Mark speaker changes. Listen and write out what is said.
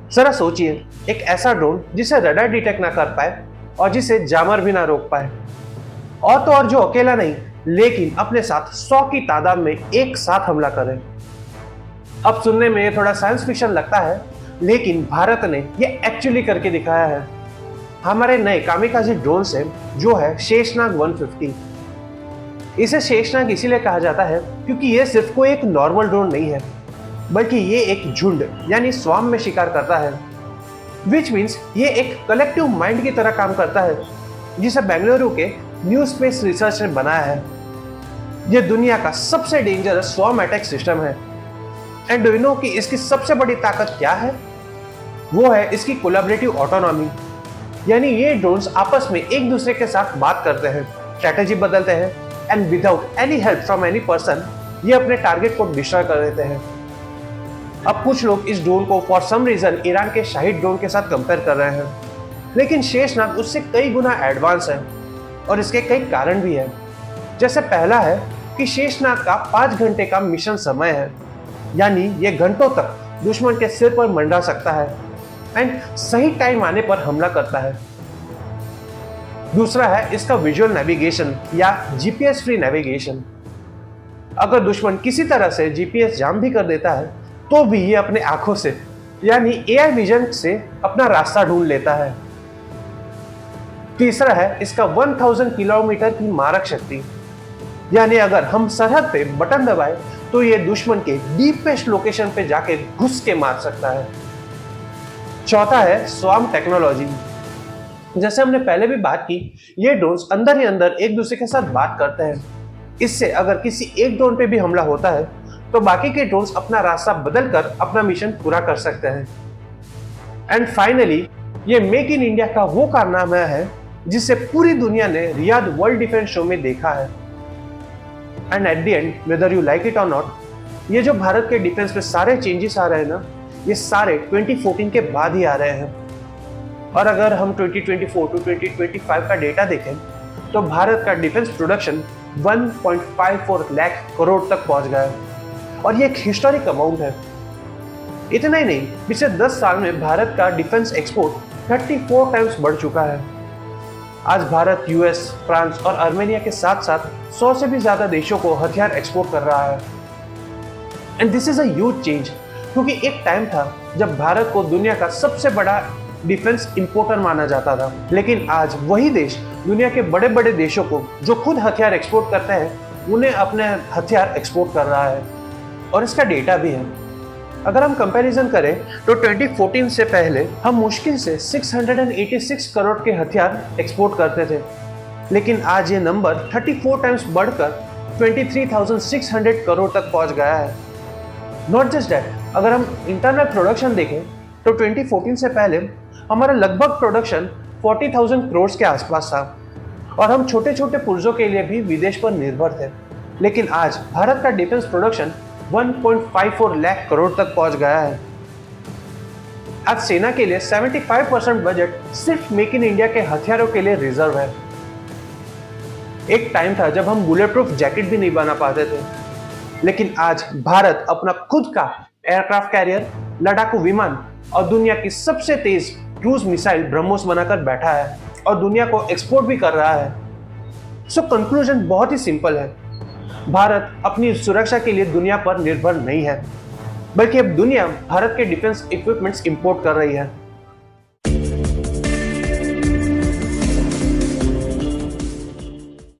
Speaker 1: जरा सोचिए, एक ऐसा ड्रोन जिसे रडार डिटेक्ट ना कर पाए और जिसे जामर भी ना रोक पाए, और तो और जो अकेला नहीं लेकिन अपने साथ 100 की तादाद में एक साथ हमला करे। अब सुनने में ये थोड़ा साइंस फिक्शन लगता है, लेकिन भारत ने ये एक्चुअली करके दिखाया है। हमारे नए कामिकाज़ी ड्रोन से जो है शेषनाग 150। इसे शेषनाग इसीलिए कहा जाता है क्योंकि ये सिर्फ कोई एक नॉर्मल ड्रोन नहीं है, बल्कि ये एक झुंड यानी स्वाम में शिकार करता है, विच मीन्स ये एक कलेक्टिव माइंड की तरह काम करता है, जिसे बेंगलुरु के न्यू स्पेस रिसर्च ने बनाया है। ये दुनिया का सबसे डेंजरस स्वाम अटैक सिस्टम है। एंड डू यू नो कि इसकी सबसे बड़ी ताकत क्या है? वो है इसकी कोलैबोरेटिव ऑटोनॉमी, यानी ये ड्रोन्स आपस में एक दूसरे के साथ बात करते हैं, स्ट्रेटेजी बदलते हैं, and without any help from any person ये अपने टारगेट को डिस्ट्रॉय कर देते हैं। अब कुछ लोग इस ड्रोन को फॉर सम रीजन ईरान के शाहिद ड्रोन के साथ कंपेयर कर रहे हैं, लेकिन शेषनाग उससे कई गुना एडवांस है और इसके कई कारण भी है। जैसे पहला है कि शेषनाग का 5 घंटे का मिशन समय है, यानी ये घंटों तक दुश्मन के सिर पर मंडरा सकता है एंड सही टाइम आने पर हमला करता है। दूसरा है इसका विजुअल नेविगेशन या जीपीएस फ्री नेविगेशन। अगर दुश्मन किसी तरह से जीपीएस जाम भी कर देता है तो भी ये अपने आंखों से यानी एआई विजन से अपना रास्ता ढूंढ लेता है। तीसरा है इसका 1000 किलोमीटर की मारक शक्ति, यानी अगर हम सरहद पे बटन दबाए तो ये दुश्मन के डीपेस्ट लोकेशन पे जाके घुस के मार सकता है। चौथा है स्वाम टेक्नोलॉजी। जैसे हमने पहले भी बात की, ये ड्रोन्स अंदर ही अंदर एक दूसरे के साथ बात करते हैं। इससे अगर किसी एक ड्रोन पे भी हमला होता है तो बाकी के ड्रोन्स अपना रास्ता बदल कर अपना मिशन पूरा कर सकते हैं। एंड फाइनली ये मेक इन इंडिया का वो कारनामा है जिसे पूरी दुनिया ने रियाद वर्ल्ड डिफेंस शो में देखा है। And at the end whether you like it और नॉट, ये जो भारत के डिफेंस में सारे चेंजेस आ रहे हैं ना, ये सारे 2014 के बाद ही आ रहे हैं। और अगर हम 2024 टू 2025 का डेटा देखें तो भारत का डिफेंस प्रोडक्शन 1.54 लाख करोड़ तक पहुंच गया है, और ये एक हिस्टोरिक अमाउंट है। इतना ही नहीं, पिछले 10 साल में भारत का डिफेंस एक्सपोर्ट 34 टाइम्स बढ़ चुका है। आज भारत यूएस, फ्रांस और आर्मेनिया के साथ साथ 100 से भी ज्यादा देशों को हथियार एक्सपोर्ट कर रहा है। And this is a huge change, क्योंकि एक टाइम था जब भारत को दुनिया का सबसे बड़ा डिफेंस इंपोर्टर माना जाता था, लेकिन आज वही देश दुनिया के बड़े बड़े देशों को जो खुद हथियार एक्सपोर्ट करते हैं उन्हें अपने हथियार एक्सपोर्ट कर रहा है, और इसका डेटा भी है। अगर हम कंपैरिजन करें तो 2014 से पहले हम मुश्किल से 686 करोड़ के हथियार एक्सपोर्ट करते थे, लेकिन आज ये नंबर 34 टाइम्स बढ़कर 23,600 करोड़ तक पहुंच गया है। नॉट जस्ट दैट, अगर हम इंटरनल प्रोडक्शन देखें तो 2014 से पहले हमारा लगभग प्रोडक्शन 40,000 करोड़ के आसपास था, और हम छोटे छोटे पुर्जों के लिए भी विदेश पर निर्भर थे। लेकिन आज भारत का डिफेंस प्रोडक्शन 1.54 लाख करोड़ तक पहुंच गया है। आज सेना के लिए 75% बजट सिर्फ मेक इन इंडिया के हथियारों के लिए रिजर्व है। एक टाइम था जब हम बुलेट प्रूफ जैकेट भी नहीं बना पाते थे, लेकिन आज भारत अपना खुद का एयरक्राफ्ट कैरियर, लड़ाकू विमान और दुनिया की सबसे तेज क्रूज मिसाइल ब्रह्मोस बनाकर बैठा है और दुनिया को एक्सपोर्ट भी कर रहा है। सो कंक्लूजन बहुत ही सिंपल है, भारत अपनी सुरक्षा के लिए दुनिया पर निर्भर नहीं है, बल्कि अब दुनिया भारत के डिफेंस इक्विपमेंट्स इंपोर्ट कर रही है।